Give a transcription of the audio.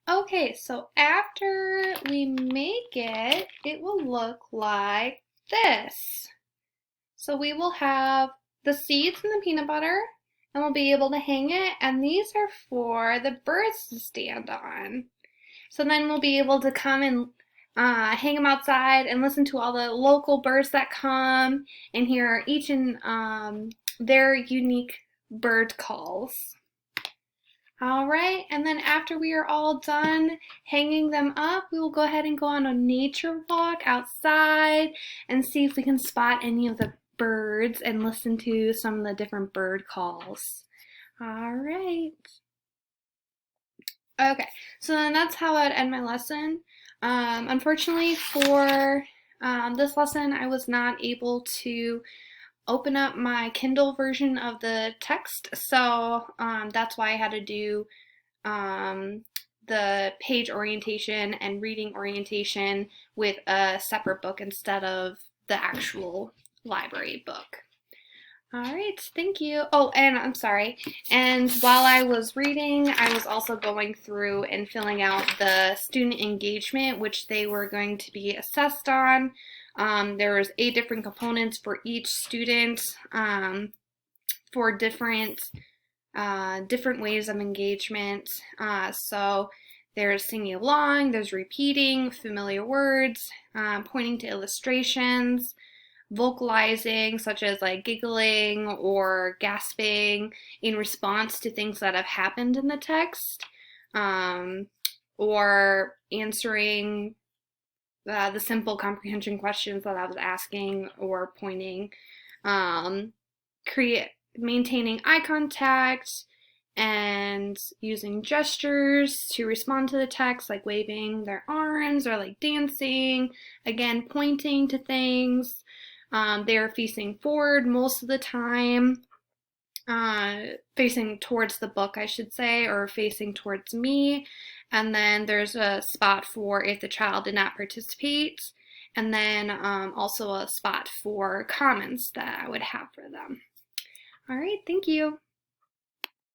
Okay, so after we make it, it will look like this. So we will have the seeds and the peanut butter, and we'll be able to hang it, and these are for the birds to stand on. So then we'll be able to come and hang them outside and listen to all the local birds that come and hear each and their unique bird calls. All right, and then after we are all done hanging them up, we will go ahead and go on a nature walk outside and see if we can spot any of the birds and listen to some of the different bird calls. All right. Okay, so then that's how I'd end my lesson. Unfortunately for this lesson, I was not able to open up my Kindle version of the text, so that's why I had to do the page orientation and reading orientation with a separate book instead of the actual library book. All right, thank you. Oh, and I'm sorry. And while I was reading, I was also going through and filling out the student engagement, which they were going to be assessed on. There was 8 different components for each student for different ways of engagement. So there's singing along, there's repeating familiar words, pointing to illustrations, vocalizing, such as like giggling or gasping in response to things that have happened in the text, or answering the simple comprehension questions that I was asking or pointing, maintaining eye contact, and using gestures to respond to the text, like waving their arms or like dancing, again pointing to things. They're facing forward most of the time, facing towards the book, I should say, or facing towards me. And then there's a spot for if the child did not participate, and then also a spot for comments that I would have for them. All right, thank you.